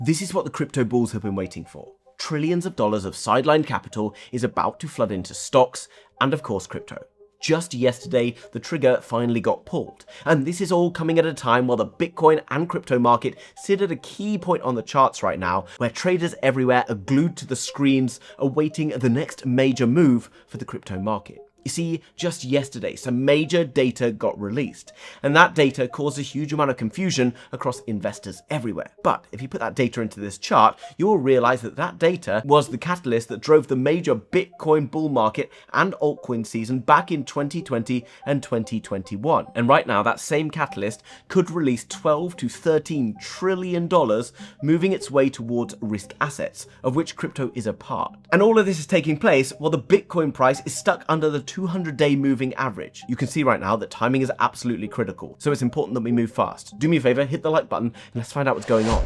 This is what the crypto bulls have been waiting for. Trillions of dollars of sideline capital is about to flood into stocks and of course crypto. Just yesterday, the trigger finally got pulled. And this is all coming at a time while the Bitcoin and crypto market sit at a key point on the charts right now, where traders everywhere are glued to the screens awaiting the next major move for the crypto market. You see, just yesterday, some major data got released, and that data caused a huge amount of confusion across investors everywhere. But if you put that data into this chart, you will realize that that data was the catalyst that drove the major Bitcoin bull market and altcoin season back in 2020 and 2021. And right now, that same catalyst could release $12 to $13 trillion, moving its way towards risk assets, of which crypto is a part. And all of this is taking place while the Bitcoin price is stuck under the 200-day moving average. You can see right now that timing is absolutely critical, so it's important that we move fast. Do me a favor, hit the like button, and let's find out what's going on.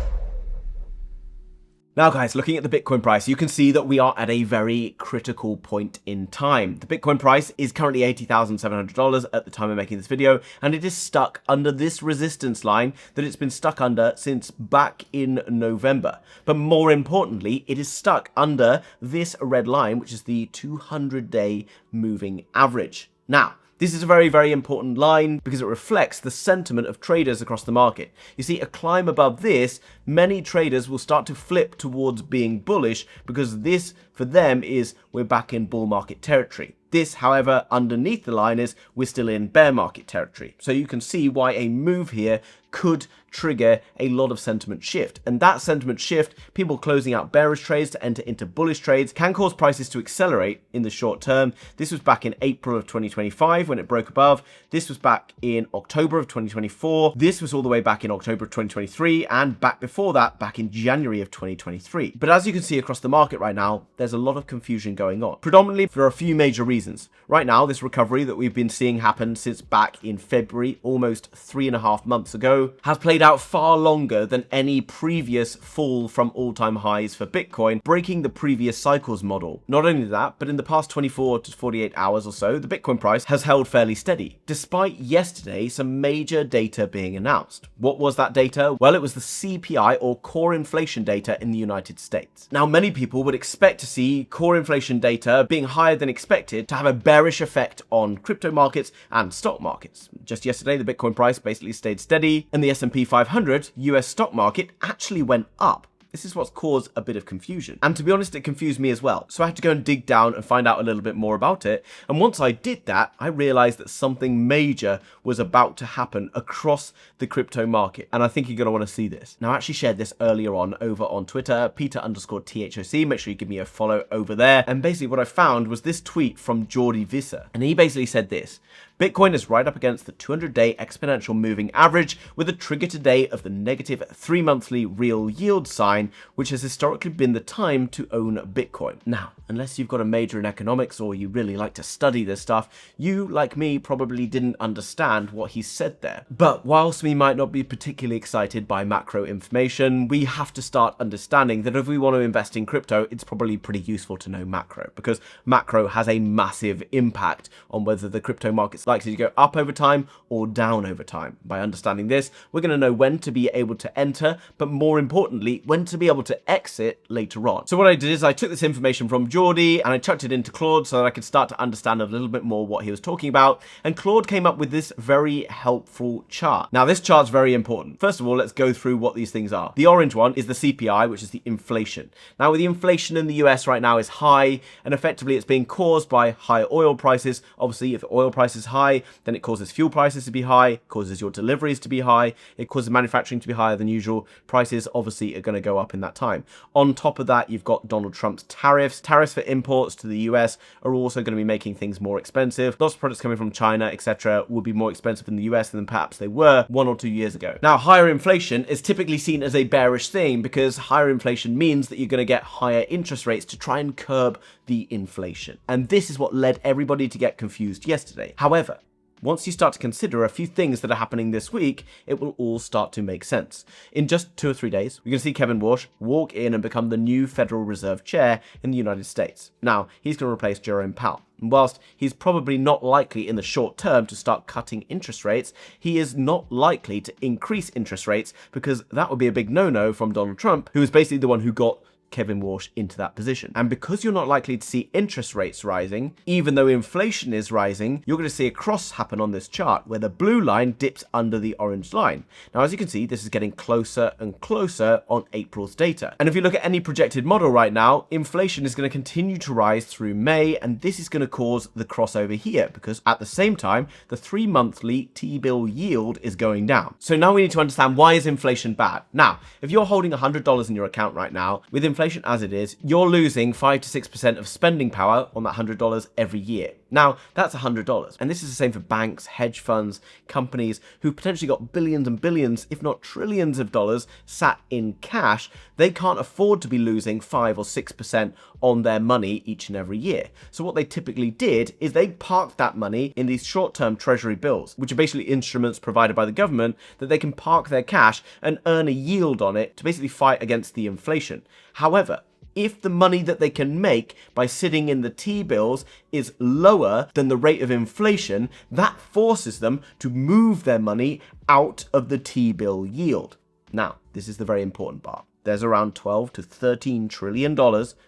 Now guys, looking at the Bitcoin price, you can see that we are at a very critical point in time. The Bitcoin price is currently $80,700 at the time of making this video, and it is stuck under this resistance line that it's been stuck under since back in November. But more importantly, it is stuck under this red line, which is the 200-day moving average. Now, this is a very, very important line because it reflects the sentiment of traders across the market. You see, a climb above this, many traders will start to flip towards being bullish because this, for them, is we're back in bull market territory. This, however, underneath the line is we're still in bear market territory. So you can see why a move here could trigger a lot of sentiment shift. And that sentiment shift, people closing out bearish trades to enter into bullish trades, can cause prices to accelerate in the short term. This was back in April of 2025 when it broke above. This was back in October of 2024. This was all the way back in October of 2023, and back before that, back in January of 2023. But as you can see across the market right now, there's a lot of confusion going on, predominantly for a few major reasons. Right now, this recovery that we've been seeing happen since back in February, almost 3.5 months ago, has played out far longer than any previous fall from all-time highs for Bitcoin, breaking the previous cycles model. Not only that, but in the past 24 to 48 hours or so, the Bitcoin price has held fairly steady, despite yesterday some major data being announced. What was that data? Well, it was the CPI, or core inflation data, in the United States. Now, many people would expect to see core inflation data being higher than expected to have a bearish effect on crypto markets and stock markets. Just yesterday, the Bitcoin price basically stayed steady, and the S&P 500 US stock market actually went up. This is what's caused a bit of confusion. And to be honest, it confused me as well. So I had to go and dig down and find out a little bit more about it. And once I did that, I realized that something major was about to happen across the crypto market. And I think you're going to want to see this. Now, I actually shared this earlier on over on Twitter, Peter_THOC. Make sure you give me a follow over there. And basically what I found was this tweet from Jordi Visser. And he basically said this: Bitcoin is right up against the 200-day exponential moving average with a trigger today of the negative 3-monthly real yield sign, which has historically been the time to own Bitcoin. Now, unless you've got a major in economics or you really like to study this stuff, you, like me, probably didn't understand what he said there. But whilst we might not be particularly excited by macro information, we have to start understanding that if we want to invest in crypto, it's probably pretty useful to know macro, because macro has a massive impact on whether the crypto market's likely to go up over time or down over time. By understanding this, we're going to know when to be able to enter, but more importantly, when to be able to exit later on. So what I did is I took this information from Jordi and I chucked it into Claude so that I could start to understand a little bit more what he was talking about. And Claude came up with this very helpful chart. Now, this chart's very important. First of all, let's go through what these things are. The orange one is the CPI, which is the inflation. Now, with the inflation in the US right now is high, and effectively it's being caused by high oil prices. Obviously, if the oil price is high, then it causes fuel prices to be high, causes your deliveries to be high, it causes manufacturing to be higher than usual. Prices obviously are going to go up in that time. On top of that, you've got Donald Trump's tariffs. Tariffs for imports to the US are also going to be making things more expensive. Lots of products coming from China, etc., will be more expensive in the US than perhaps they were 1 or 2 years ago. Now, higher inflation is typically seen as a bearish thing because higher inflation means that you're going to get higher interest rates to try and curb the inflation. And this is what led everybody to get confused yesterday. However, Once you start to consider a few things that are happening this week, it will all start to make sense. In just 2 or 3 days, we're going to see Kevin Warsh walk in and become the new Federal Reserve Chair in the United States. Now, he's going to replace Jerome Powell. And whilst he's probably not likely in the short term to start cutting interest rates, he is not likely to increase interest rates, because that would be a big no-no from Donald Trump, who is basically the one who got Kevin Warsh into that position. And because you're not likely to see interest rates rising, even though inflation is rising, you're going to see a cross happen on this chart where the blue line dips under the orange line. Now, as you can see, this is getting closer and closer on April's data. And if you look at any projected model right now, inflation is going to continue to rise through May, and this is going to cause the crossover here, because at the same time, the 3-monthly T-bill yield is going down. So now we need to understand, why is inflation bad? Now, if you're holding $100 in your account right now, with inflation as it is, you're losing 5 to 6% of spending power on that $100 every year. Now, that's $100. And this is the same for banks, hedge funds, companies who potentially got billions and billions, if not trillions of dollars sat in cash. They can't afford to be losing 5 or 6% on their money each and every year. So what they typically did is they parked that money in these short-term treasury bills, which are basically instruments provided by the government that they can park their cash and earn a yield on it to basically fight against the inflation. However, if the money that they can make by sitting in the T-bills is lower than the rate of inflation, that forces them to move their money out of the T-bill yield. Now, this is the very important part. There's around $12 to $13 trillion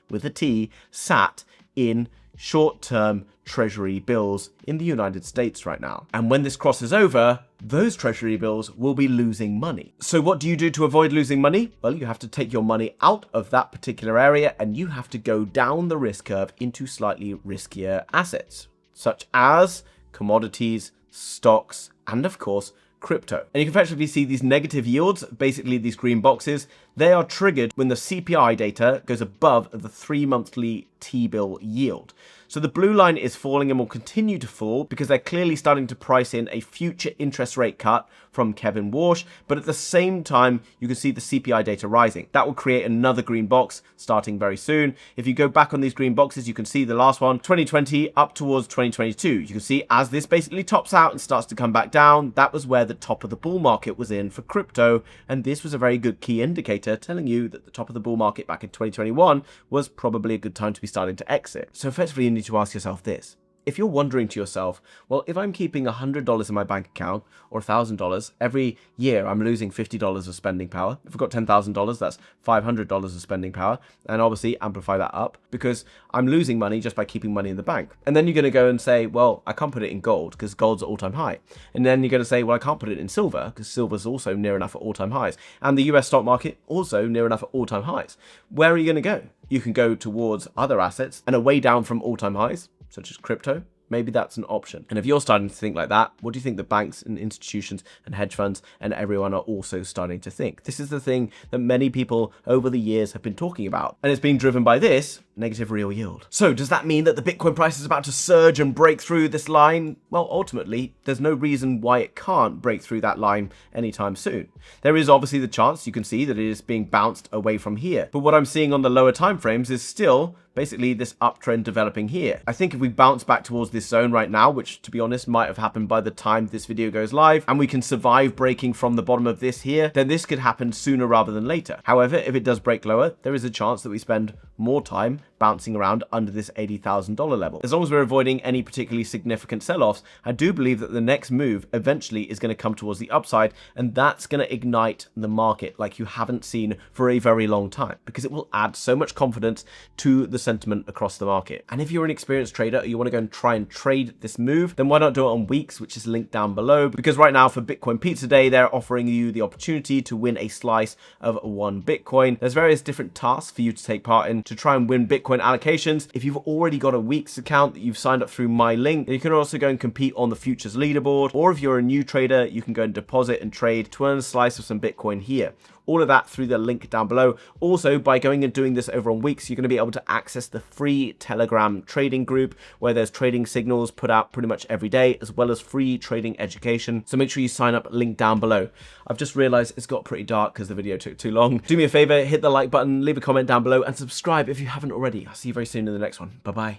with a T sat in short-term treasury bills in the United States right now. And when this crosses over, those treasury bills will be losing money. So what do you do to avoid losing money? Well, you have to take your money out of that particular area, and you have to go down the risk curve into slightly riskier assets, such as commodities, stocks, and of course, crypto. And you can effectively see these negative yields, basically these green boxes, they are triggered when the CPI data goes above the 3-monthly T-bill yield. So the blue line is falling and will continue to fall because they're clearly starting to price in a future interest rate cut from Kevin Warsh, but at the same time, you can see the CPI data rising. That will create another green box starting very soon. If you go back on these green boxes, you can see the last one, 2020 up towards 2022. You can see as this basically tops out and starts to come back down, that was where the top of the bull market was in for crypto, and this was a very good key indicator telling you that the top of the bull market back in 2021 was probably a good time to be starting to exit. So effectively, you need to ask yourself this. If you're wondering to yourself, well, if I'm keeping $100 in my bank account or $1,000, every year I'm losing $50 of spending power. If I've got $10,000, that's $500 of spending power. And obviously amplify that up because I'm losing money just by keeping money in the bank. And then you're going to go and say, well, I can't put it in gold because gold's at all-time high. And then you're going to say, well, I can't put it in silver because silver's also near enough at all-time highs. And the US stock market also near enough at all-time highs. Where are you going to go? You can go towards other assets and away down from all-time highs, such as crypto. Maybe that's an option. And if you're starting to think like that, what do you think the banks and institutions and hedge funds and everyone are also starting to think? This is the thing that many people over the years have been talking about. And it's being driven by this negative real yield. So does that mean that the Bitcoin price is about to surge and break through this line? Well, ultimately, there's no reason why it can't break through that line anytime soon. There is obviously the chance you can see that it is being bounced away from here. But what I'm seeing on the lower time frames is still basically this uptrend developing here. I think if we bounce back towards this zone right now, which to be honest might have happened by the time this video goes live, and we can survive breaking from the bottom of this here, then this could happen sooner rather than later. However, if it does break lower, there is a chance that we spend more time bouncing around under this $80,000 level. As long as we're avoiding any particularly significant sell-offs, I do believe that the next move eventually is going to come towards the upside, and that's going to ignite the market like you haven't seen for a very long time, because it will add so much confidence to the sentiment across the market. And if you're an experienced trader or you want to go and try and trade this move, then why not do it on WEEX, which is linked down below, because right now for Bitcoin Pizza Day, they're offering you the opportunity to win a slice of 1 Bitcoin. There's various different tasks for you to take part in to try and win Bitcoin allocations. If you've already got a WEEX account that you've signed up through my link, then you can also go and compete on the futures leaderboard, or if you're a new trader, you can go and deposit and trade to earn a slice of some Bitcoin here. All of that through the link down below. Also, by going and doing this over on WEEX, you're going to be able to access the free Telegram trading group where there's trading signals put out pretty much every day, as well as free trading education. So make sure you sign up, link down below. I've just realized it's got pretty dark because the video took too long. Do me a favor, hit the like button, leave a comment down below, and subscribe if you haven't already. I'll see you very soon in the next one. Bye-bye.